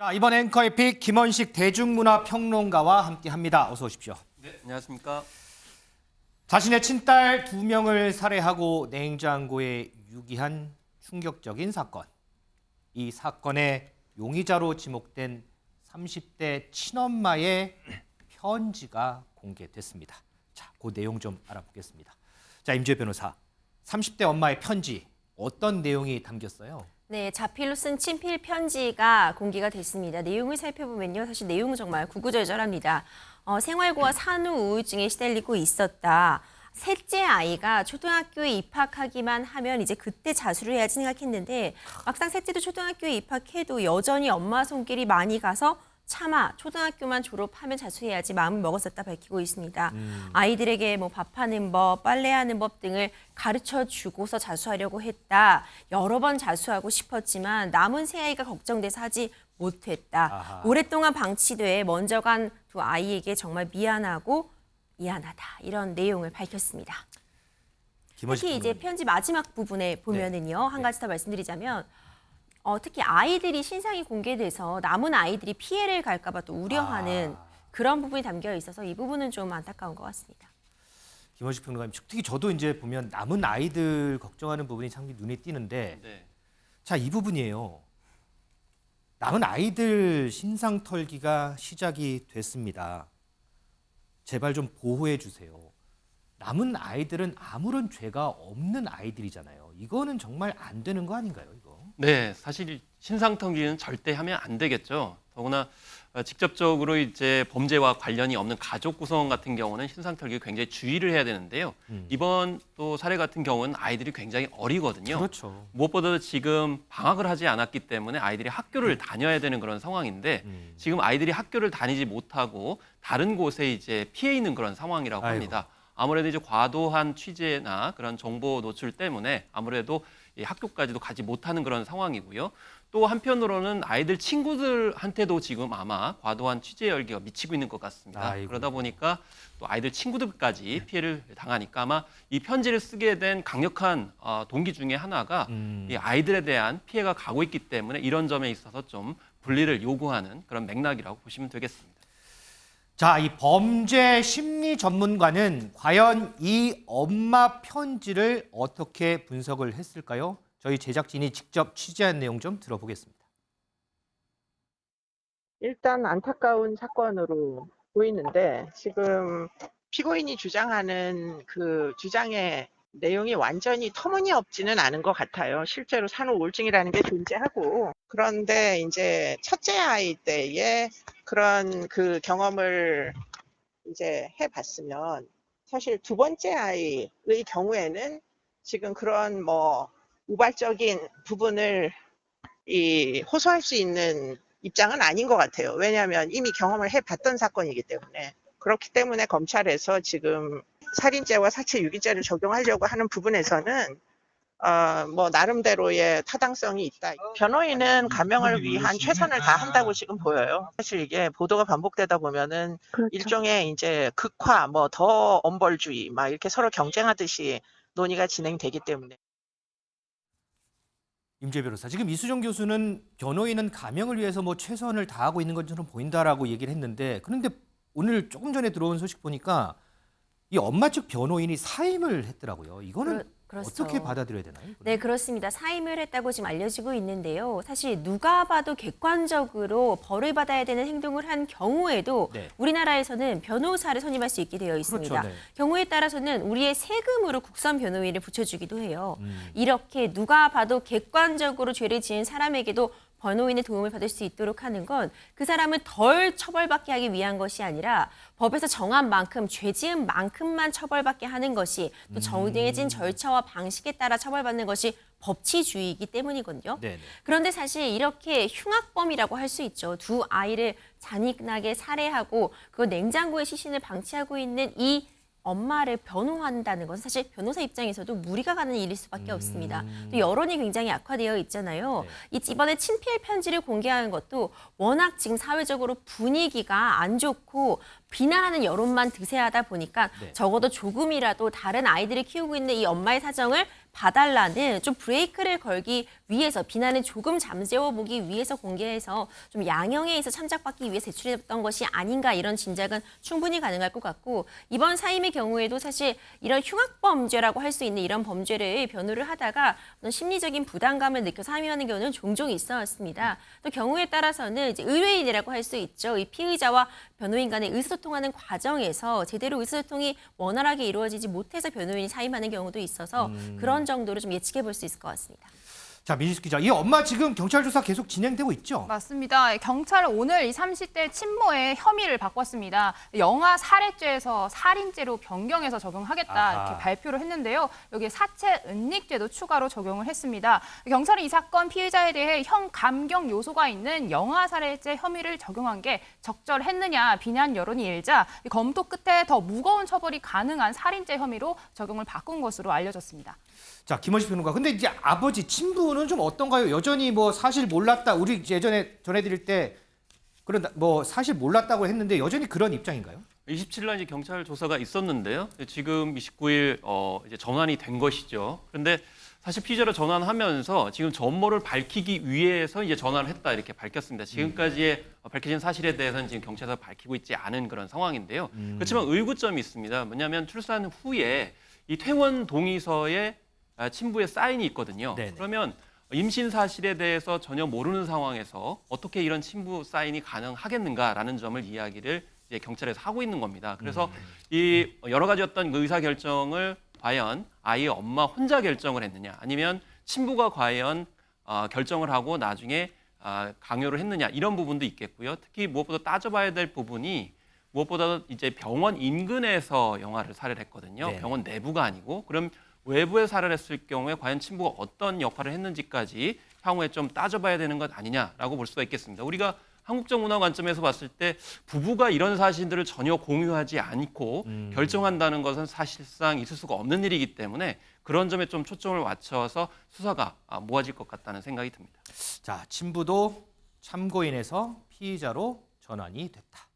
자, 이번 앵커의 픽 김원식 대중문화평론가와 함께합니다. 어서 오십시오. 네, 안녕하십니까. 자신의 친딸 2명을 살해하고 냉장고에 유기한 충격적인 사건. 이 사건의 용의자로 지목된 30대 친엄마의 편지가 공개됐습니다. 자, 그 내용 좀 알아보겠습니다. 자, 임주혜 변호사, 30대 엄마의 편지 어떤 내용이 담겼어요? 네, 자필로 쓴 친필 편지가 공개가 됐습니다. 내용을 살펴보면요. 사실 내용은 정말 구구절절합니다. 생활고와 산후 우울증에 시달리고 있었다. 셋째 아이가 초등학교에 입학하기만 하면 이제 그때 자수를 해야지 생각했는데 막상 셋째도 초등학교에 입학해도 여전히 엄마 손길이 많이 가서 차마 초등학교만 졸업하면 자수해야지 마음을 먹었었다 밝히고 있습니다. 아이들에게 뭐 밥하는 법, 빨래하는 법 등을 가르쳐 주고서 자수하려고 했다. 여러 번 자수하고 싶었지만 남은 세 아이가 걱정돼서 하지 못했다. 아하. 오랫동안 방치돼 먼저 간 두 아이에게 정말 미안하고 미안하다. 이런 내용을 밝혔습니다. 김원식 특히 이제 평론가님. 편지 마지막 부분에 보면은요. 한 가지 더 말씀드리자면 특히 아이들이 신상이 공개돼서 남은 아이들이 피해를 갈까 봐 또 우려하는 그런 부분이 담겨 있어서 이 부분은 좀 안타까운 것 같습니다. 김원식 평론가님, 특히 저도 이제 보면 남은 아이들 걱정하는 부분이 참 눈에 띄는데, 네. 자, 이 부분이에요. 남은 아이들 신상 털기가 시작이 됐습니다. 제발 좀 보호해 주세요. 남은 아이들은 아무런 죄가 없는 아이들이잖아요. 이거는 정말 안 되는 거 아닌가요, 이거? 네, 사실 신상털기는 절대 하면 안 되겠죠. 더구나 직접적으로 이제 범죄와 관련이 없는 가족 구성 같은 경우는 신상털기 굉장히 주의를 해야 되는데요. 이번 또 사례 같은 경우는 아이들이 굉장히 어리거든요. 그렇죠. 무엇보다도 지금 방학을 하지 않았기 때문에 아이들이 학교를 다녀야 되는 그런 상황인데 지금 아이들이 학교를 다니지 못하고 다른 곳에 이제 피해 있는 그런 상황이라고 합니다. 아무래도 이제 과도한 취재나 그런 정보 노출 때문에 아무래도 이 학교까지도 가지 못하는 그런 상황이고요. 또 한편으로는 아이들 친구들한테도 지금 아마 과도한 취재 열기가 미치고 있는 것 같습니다. 아이고. 그러다 보니까 또 아이들 친구들까지 피해를 당하니까 아마 이 편지를 쓰게 된 강력한 동기 중에 하나가 이 아이들에 대한 피해가 가고 있기 때문에 이런 점에 있어서 좀 분리를 요구하는 그런 맥락이라고 보시면 되겠습니다. 자, 이 범죄 심리 전문가는 과연 이 엄마 편지를 어떻게 분석을 했을까요? 저희 제작진이 직접 취재한 내용 좀 들어보겠습니다. 일단 안타까운 사건으로 보이는데 지금 피고인이 주장하는 그 주장의 내용이 완전히 터무니없지는 않은 것 같아요. 실제로 산후 우울증이라는 게 존재하고 그런데 이제 첫째 아이 때에 그런 그 경험을 이제 해봤으면 사실 두 번째 아이의 경우에는 지금 그런 뭐 우발적인 부분을 호소할 수 있는 입장은 아닌 것 같아요. 왜냐하면 이미 경험을 해봤던 사건이기 때문에. 그렇기 때문에 검찰에서 지금 살인죄와 사체 유기죄를 적용하려고 하는 부분에서는 뭐 나름대로의 타당성이 있다. 변호인은 감형을 위한 최선을 다한다고 지금 보여요. 사실 이게 보도가 반복되다 보면은 일종의 이제 극화, 뭐 더 엄벌주의, 막 이렇게 서로 경쟁하듯이 논의가 진행되기 때문에. 임주혜 변호사, 지금 이수정 교수는 변호인은 감형을 위해서 뭐 최선을 다하고 있는 것처럼 보인다라고 얘기를 했는데, 그런데 오늘 조금 전에 들어온 소식 보니까 이 엄마 측 변호인이 사임을 했더라고요. 이거는 그렇죠. 어떻게 받아들여야 되나요? 네, 그렇습니다. 사임을 했다고 지금 알려지고 있는데요. 사실 누가 봐도 객관적으로 벌을 받아야 되는 행동을 한 경우에도 네. 우리나라에서는 변호사를 선임할 수 있게 되어 있습니다. 그렇죠, 네. 경우에 따라서는 우리의 세금으로 국선 변호인을 붙여주기도 해요. 이렇게 누가 봐도 객관적으로 죄를 지은 사람에게도 변호인의 도움을 받을 수 있도록 하는 건 그 사람을 덜 처벌받게 하기 위한 것이 아니라 법에서 정한 만큼, 죄 지은 만큼만 처벌받게 하는 것이 또 정해진 절차와 방식에 따라 처벌받는 것이 법치주의이기 때문이거든요. 네네. 그런데 사실 이렇게 흉악범이라고 할 수 있죠. 두 아이를 잔인하게 살해하고 그 냉장고에 시신을 방치하고 있는 이 엄마를 변호한다는 것은 사실 변호사 입장에서도 무리가 가는 일일 수밖에 없습니다. 또 여론이 굉장히 악화되어 있잖아요. 이번에 친필 편지를 공개한 것도 워낙 지금 사회적으로 분위기가 안 좋고 비난하는 여론만 드세하다 보니까 적어도 조금이라도 다른 아이들을 키우고 있는 이 엄마의 사정을 봐달라는 좀 브레이크를 걸기 위해서 비난을 조금 잠재워보기 위해서 공개해서 좀 양형에 서 참작받기 위해 제출했던 것이 아닌가 이런 짐작은 충분히 가능할 것 같고 이번 사임의 경우에도 사실 이런 흉악범죄라고 할 수 있는 이런 범죄를 변호를 하다가 어떤 심리적인 부담감을 느껴서 사임하는 경우는 종종 있어왔습니다. 또 경우에 따라서는 이제 의뢰인이라고 할 수 있죠. 이 피의자와 변호인 간의 의사소통하는 과정에서 제대로 의사소통이 원활하게 이루어지지 못해서 변호인이 사임하는 경우도 있어서 그런 정도로 좀 예측해 볼 수 있을 것 같습니다. 자, 민희숙 기자, 이 엄마 지금 경찰 조사 계속 진행되고 있죠? 맞습니다. 경찰은 오늘 이 30대 친모의 혐의를 바꿨습니다. 영아 살해죄에서 살인죄로 변경해서 적용하겠다 아하. 이렇게 발표를 했는데요. 여기에 사체 은닉죄도 추가로 적용을 했습니다. 경찰은 이 사건 피의자에 대해 형 감경 요소가 있는 영아 살해죄 혐의를 적용한 게 적절했느냐 비난 여론이 일자 검토 끝에 더 무거운 처벌이 가능한 살인죄 혐의로 적용을 바꾼 것으로 알려졌습니다. 자, 김원식 평론가. 근데 이제 아버지 친부는 좀 어떤가요? 여전히 뭐 사실 몰랐다. 우리 예전에 전해드릴 때 그런 뭐 사실 몰랐다고 했는데 여전히 그런 입장인가요? 27일 날 이제 경찰 조사가 있었는데요. 지금 29일 이제 전환이 된 것이죠. 그런데 사실 피의자로 전환하면서 지금 전모를 밝히기 위해서 이제 전환을 했다 이렇게 밝혔습니다. 지금까지의 밝혀진 사실에 대해서는 지금 경찰에서 밝히고 있지 않은 그런 상황인데요. 그렇지만 의구점이 있습니다. 뭐냐면 출산 후에 이 퇴원 동의서에 친부의 사인이 있거든요. 네네. 그러면 임신 사실에 대해서 전혀 모르는 상황에서 어떻게 이런 친부 사인이 가능하겠는가라는 점을 이야기를 이제 경찰에서 하고 있는 겁니다. 그래서 이 여러 가지 어떤 의사 결정을 과연 아이의 엄마 혼자 결정을 했느냐, 아니면 친부가 과연 결정을 하고 나중에 강요를 했느냐 이런 부분도 있겠고요. 특히 무엇보다 따져봐야 될 부분이 무엇보다 이제 병원 인근에서 영아를 살해를 했거든요. 네네. 병원 내부가 아니고 그럼 외부에 살해를 했을 경우에 과연 친부가 어떤 역할을 했는지까지 향후에 좀 따져봐야 되는 것 아니냐라고 볼 수가 있겠습니다. 우리가 한국적 문화 관점에서 봤을 때 부부가 이런 사실들을 전혀 공유하지 않고 결정한다는 것은 사실상 있을 수가 없는 일이기 때문에 그런 점에 좀 초점을 맞춰서 수사가 모아질 것 같다는 생각이 듭니다. 자, 친부도 참고인에서 피의자로 전환이 됐다.